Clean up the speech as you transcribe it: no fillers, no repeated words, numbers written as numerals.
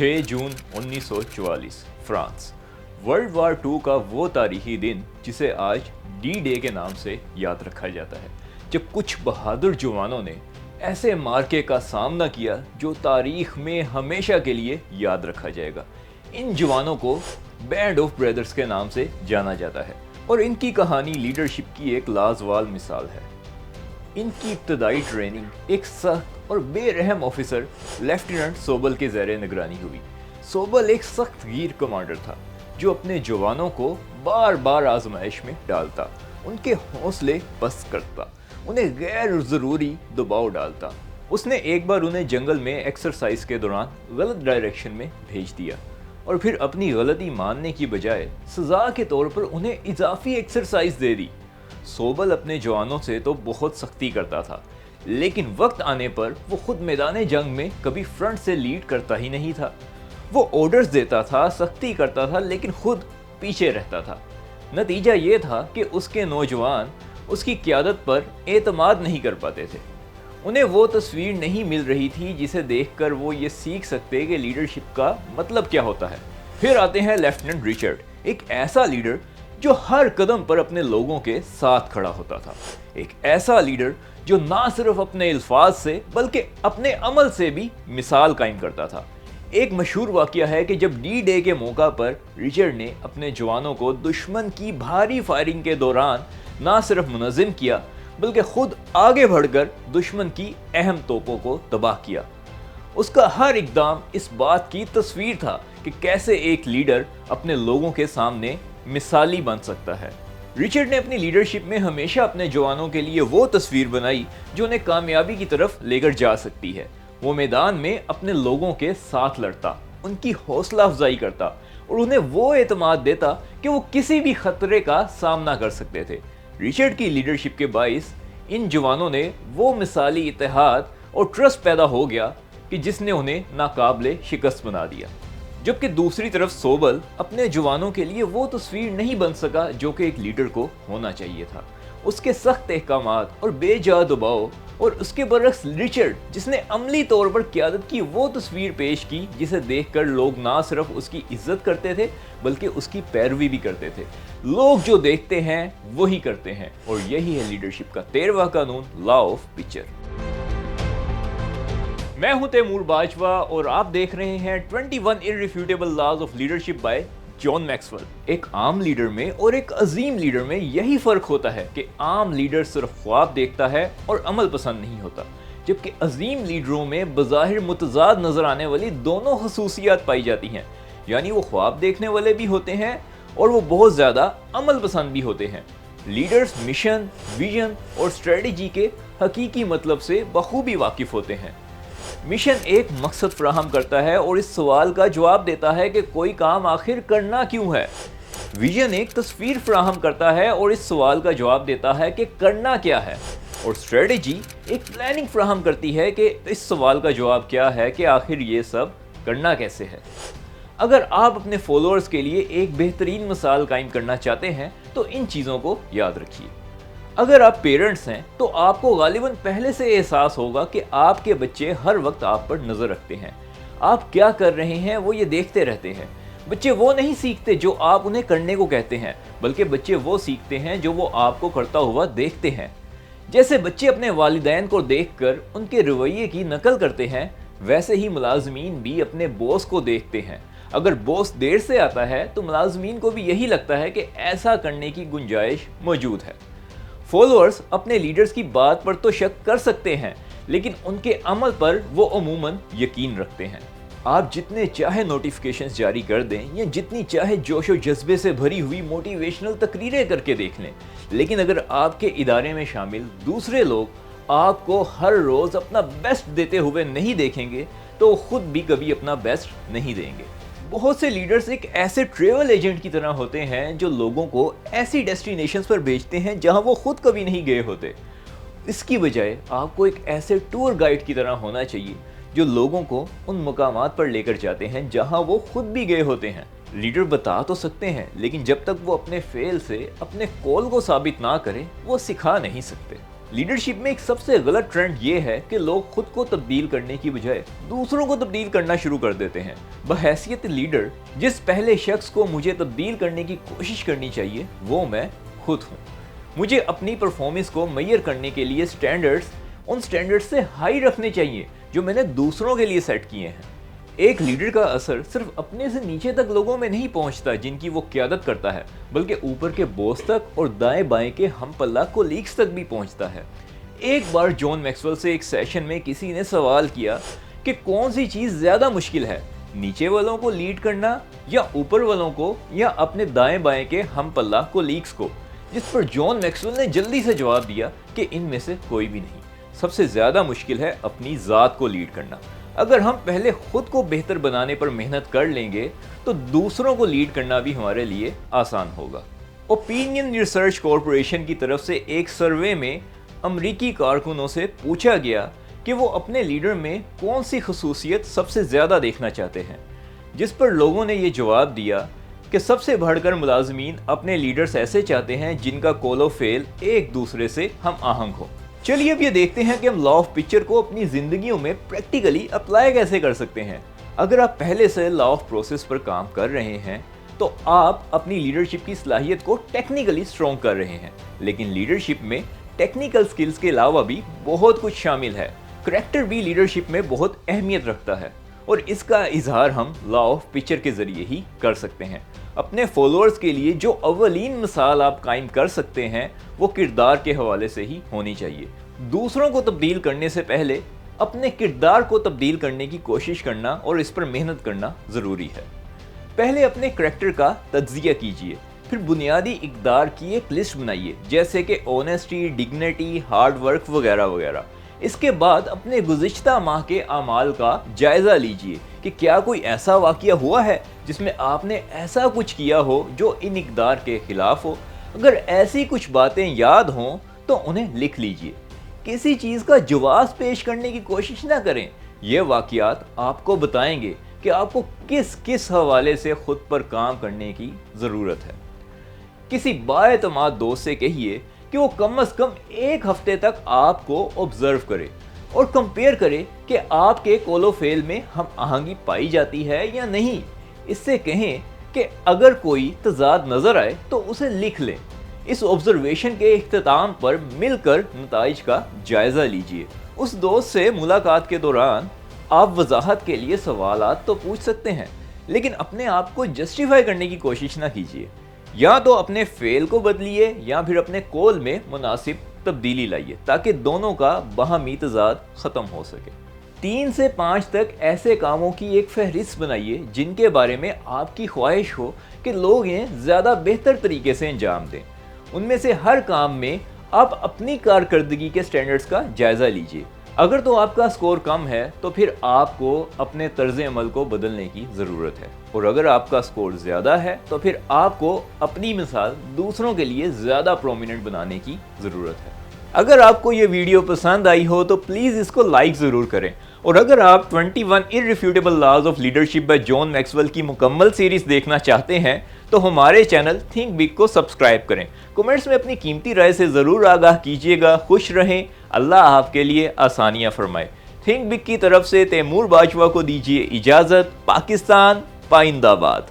6 जून 1944 France. World war 2 का वो तारीखी दिन जिसे आज डी डे के नाम से याद रखा जाता है, जब कुछ बहादुर जवानों ने ऐसे मार्के का सामना किया जो तारीख में हमेशा के लिए याद रखा जाएगा। इन जवानों को बैंड ऑफ ब्रदर्स के नाम से जाना जाता है और इनकी कहानी लीडरशिप की एक लाजवाब मिसाल है। इनकी इब्तदाई ट्रेनिंग एक सख्त और बेरहम ऑफिसर लेफ्टिनेंट सोबल के ज़ेरे निगरानी हुई। सोबल एक सख्त गिर कमांडर था जो अपने जवानों को बार बार आजमाइश में डालता, उनके हौसले पस्त करता, उन्हें गैर ज़रूरी दबाव डालता। उसने एक बार उन्हें जंगल में एक्सरसाइज के दौरान गलत डायरेक्शन में भेज दिया और फिर अपनी गलती मानने की बजाय सज़ा के तौर पर उन्हें इजाफी एक्सरसाइज दे दी। सोबल अपने जवानों से तो बहुत सख्ती करता था, लेकिन वक्त आने पर वो खुद मैदान जंग में कभी फ्रंट से लीड करता ही नहीं था। वो ऑर्डर्स देता था, सख्ती करता था, लेकिन खुद पीछे रहता था। नतीजा ये था कि उसके नौजवान उसकी क़यादत पर एतमाद नहीं कर पाते थे। उन्हें वो तस्वीर नहीं मिल रही थी जिसे देखकर वो ये सीख सकते कि लीडरशिप का मतलब क्या होता है। फिर आते हैं लेफ्टिनेंट रिचर्ड, एक ऐसा लीडर जो हर कदम पर अपने लोगों के साथ खड़ा होता था। एक ऐसा लीडर जो ना सिर्फ अपने अल्फाज से बल्कि अपने अमल से भी मिसाल कायम करता था। एक मशहूर वाक़या है कि जब डी डे के मौका पर रिचर्ड ने अपने जवानों को दुश्मन की भारी फायरिंग के दौरान ना सिर्फ मुनज़्ज़म किया बल्कि खुद आगे बढ़कर दुश्मन की अहम तोपों को तबाह किया। उसका हर इक़दाम इस बात की तस्वीर था कि कैसे एक लीडर अपने लोगों के सामने मिसाली बन सकता है। रिचर्ड ने अपनी लीडरशिप में हमेशा अपने जवानों के लिए वो तस्वीर बनाई जो उन्हें कामयाबी की तरफ लेकर जा सकती है। वो मैदान में अपने लोगों के साथ लड़ता, उनकी हौसला अफजाई करता और उन्हें वो एतमाद देता कि वो किसी भी खतरे का सामना कर सकते थे। रिचर्ड की लीडरशिप के बाइस इन जवानों ने वो मिसाली इत्तेहाद और ट्रस्ट पैदा हो गया कि जिसने उन्हें नाकाबिले शिकस्त बना दिया। जबकि दूसरी तरफ सोबल अपने जवानों के लिए वो तस्वीर नहीं बन सका जो कि एक लीडर को होना चाहिए था। उसके सख्त अहकामात और बेजा दबाव और उसके बरक्स रिचर्ड, जिसने अमली तौर पर क़यादत की वो तस्वीर पेश की जिसे देखकर लोग ना सिर्फ उसकी इज्जत करते थे बल्कि उसकी पैरवी भी करते थे। लोग जो देखते हैं वही करते हैं और यही है लीडरशिप का 13वां कानून, लॉ ऑफ पिक्चर। मैं हूं तैमूर बाजवा और आप देख रहे हैं 21 irrefutable laws of leadership by John Maxwell. एक आम लीडर में और एक अजीम लीडर में यही फर्क होता है कि आम लीडर सिर्फ ख्वाब देखता है और अमल पसंद नहीं होता, जबकि अजीम लीडरों में बज़ाहिर मुतज़ाद नजर आने वाली दोनों खसूसियात पाई जाती हैं। यानी वो ख्वाब देखने वाले भी होते हैं और वो बहुत ज़्यादा अमल पसंद भी होते हैं। लीडर्स मिशन, विजन और स्ट्रेटजी के हकीकी मतलब से बखूबी वाकिफ होते हैं। मिशन एक मकसद फराहम करता है और इस सवाल का जवाब देता है कि कोई काम आखिर करना क्यों है। विजन एक तस्वीर फराहम करता है और इस सवाल का जवाब देता है कि करना क्या है। और स्ट्रेटजी एक प्लानिंग फराहम करती है कि इस सवाल का जवाब क्या है कि आखिर ये सब करना कैसे है। अगर आप अपने फॉलोअर्स के लिए एक बेहतरीन मिसाल कायम करना चाहते हैं तो इन चीज़ों को याद रखिए। अगर आप पेरेंट्स हैं तो आपको गालिबन पहले से एहसास होगा कि आपके बच्चे हर वक्त आप पर नज़र रखते हैं। आप क्या कर रहे हैं वो ये देखते रहते हैं। बच्चे वो नहीं सीखते जो आप उन्हें करने को कहते हैं, बल्कि बच्चे वो सीखते हैं जो वो आपको करता हुआ देखते हैं। जैसे बच्चे अपने वालिदैन को देखकर उनके रवैये की नकल करते हैं, वैसे ही मुलाजमीन भी अपने बॉस को देखते हैं। अगर बॉस देर से आता है तो मुलाजमीन को भी यही लगता है कि ऐसा करने की गुंजाइश मौजूद है। फॉलोअर्स अपने लीडर्स की बात पर तो शक कर सकते हैं, लेकिन उनके अमल पर वो अमूमन यकीन रखते हैं। आप जितने चाहे नोटिफिकेशंस जारी कर दें या जितनी चाहे जोश और जज्बे से भरी हुई मोटिवेशनल तकरीरें करके देख लें, लेकिन अगर आपके इदारे में शामिल दूसरे लोग आपको हर रोज़ अपना बेस्ट देते हुए नहीं देखेंगे तो वो खुद भी कभी अपना बेस्ट नहीं देंगे। बहुत से लीडर्स एक ऐसे ट्रेवल एजेंट की तरह होते हैं जो लोगों को ऐसी डेस्टिनेशंस पर भेजते हैं जहां वो खुद कभी नहीं गए होते। इसकी बजाय आपको एक ऐसे टूर गाइड की तरह होना चाहिए जो लोगों को उन मकामात पर लेकर जाते हैं जहां वो खुद भी गए होते हैं। लीडर बता तो सकते हैं, लेकिन जब तक वो अपने फेल से अपने कॉल को साबित ना करें वो सिखा नहीं सकते। लीडरशिप में एक सबसे गलत ट्रेंड ये है कि लोग खुद को तब्दील करने की बजाय दूसरों को तब्दील करना शुरू कर देते हैं। बहैसियत लीडर जिस पहले शख्स को मुझे तब्दील करने की कोशिश करनी चाहिए वो मैं खुद हूँ। मुझे अपनी परफॉर्मेंस को मेजर करने के लिए स्टैंडर्ड्स उन स्टैंडर्ड्स से हाई रखने चाहिए जो मैंने दूसरों के लिए सेट किए हैं। एक लीडर का असर सिर्फ अपने से नीचे तक लोगों में नहीं पहुंचता जिनकी वो क़यादत करता है, बल्कि ऊपर के बॉस तक और दाएं बाएं के हम पल्ला कोलीग्स तक भी पहुंचता है। एक बार जॉन मैक्सवेल से एक सेशन में किसी ने सवाल किया कि कौन सी चीज़ ज़्यादा मुश्किल है, नीचे वालों को लीड करना या ऊपर वालों को या अपने दाएं बाएं के हम पल्ला कोलीग्स को, जिस पर जॉन मैक्सवेल ने जल्दी से जवाब दिया कि इनमें से कोई भी नहीं, सबसे ज़्यादा मुश्किल है अपनी ज़ात को लीड करना। अगर हम पहले खुद को बेहतर बनाने पर मेहनत कर लेंगे तो दूसरों को लीड करना भी हमारे लिए आसान होगा। ओपिनियन रिसर्च कॉरपोरेशन की तरफ से एक सर्वे में अमरीकी कारकुनों से पूछा गया कि वो अपने लीडर में कौन सी खसूसियत सबसे ज़्यादा देखना चाहते हैं, जिस पर लोगों ने ये जवाब दिया कि सबसे बढ़कर मुलाजमीन अपने लीडर्स ऐसे चाहते हैं जिनका कौलो फेल एक दूसरे से हम आहंग हो। चलिए अब ये देखते हैं कि हम लॉ ऑफ पिक्चर को अपनी ज़िंदगियों में प्रैक्टिकली अप्लाई कैसे कर सकते हैं। अगर आप पहले से लॉ ऑफ प्रोसेस पर काम कर रहे हैं तो आप अपनी लीडरशिप की सलाहियत को टेक्निकली स्ट्रॉन्ग कर रहे हैं, लेकिन लीडरशिप में टेक्निकल स्किल्स के अलावा भी बहुत कुछ शामिल है। करैक्टर भी लीडरशिप में बहुत अहमियत रखता है और इसका इजहार हम लॉ ऑफ पिक्चर के ज़रिए ही कर सकते हैं। अपने फॉलोअर्स के लिए जो अव्वलीन मिसाल आप कायम कर सकते हैं वो किरदार के हवाले से ही होनी चाहिए। दूसरों को तब्दील करने से पहले अपने किरदार को तब्दील करने की कोशिश करना और इस पर मेहनत करना ज़रूरी है। पहले अपने करैक्टर का तज्जिया कीजिए, फिर बुनियादी इक़दार की एक लिस्ट बनाइए जैसे कि ऑनेस्टी, डिग्निटी, हार्ड वर्क वगैरह वगैरह। इसके बाद अपने गुज़िश्ता माह के अमाल का जायज़ा लीजिए कि क्या कोई ऐसा वाक़या हुआ है जिसमें आपने ऐसा कुछ किया हो जो इन इक़दार के ख़िलाफ़ हो। अगर ऐसी कुछ बातें याद हों तो उन्हें लिख लीजिए। किसी चीज़ का जवाब पेश करने की कोशिश ना करें, ये वाक़यात आपको बताएंगे कि आपको किस किस हवाले से ख़ुद पर काम करने की ज़रूरत है। किसी बाएतमाद दोस्त से कहिए कि वो कम से कम एक हफ्ते तक आपको ऑब्जर्व करे और कंपेयर करे कि आपके कौलो फेल में हम आहंगी पाई जाती है या नहीं। इससे कहें कि अगर कोई तजाद नज़र आए तो उसे लिख लें। इस ऑब्जर्वेशन के इख्तिताम पर मिलकर नताइज का जायज़ा लीजिए। उस दोस्त से मुलाकात के दौरान आप वजाहत के लिए सवालात तो पूछ सकते हैं, लेकिन अपने आप को जस्टिफाई करने की कोशिश ना कीजिए। या तो अपने फेल को बदलिए या फिर अपने कौल में मुनासिब तब्दीली लाइए ताकि दोनों का बाहमी तजाद ख़त्म हो सके। 3 से 5 तक ऐसे कामों की एक फहरिस्त बनाइए जिनके बारे में आपकी ख्वाहिश हो कि लोग इन्हें ज़्यादा बेहतर तरीके से अंजाम दें। उनमें से हर काम में आप अपनी कारकर्दगी के स्टैंडर्ड्स का जायज़ा लीजिए। अगर तो आपका स्कोर कम है तो फिर आपको अपने तर्ज़ अमल को बदलने की ज़रूरत है, और अगर आपका स्कोर ज़्यादा है तो फिर आपको अपनी मिसाल दूसरों के लिए ज़्यादा प्रोमिनेंट बनाने की ज़रूरत है। अगर आपको ये वीडियो पसंद आई हो तो प्लीज़ इसको लाइक ज़रूर करें, और अगर आप 21 irrefutable laws of leadership by John Maxwell की मुकम्मल सीरीज़ देखना चाहते हैं तो हमारे चैनल थिंक बिग को सब्सक्राइब करें। कमेंट्स में अपनी कीमती राय से ज़रूर आगाह कीजिएगा। खुश रहें, अल्लाह आपके लिए आसानियाँ फरमाए। थिंक बिग की तरफ से तैमूर बाजवा को दीजिए इजाज़त। पाकिस्तान पाइंदाबाद।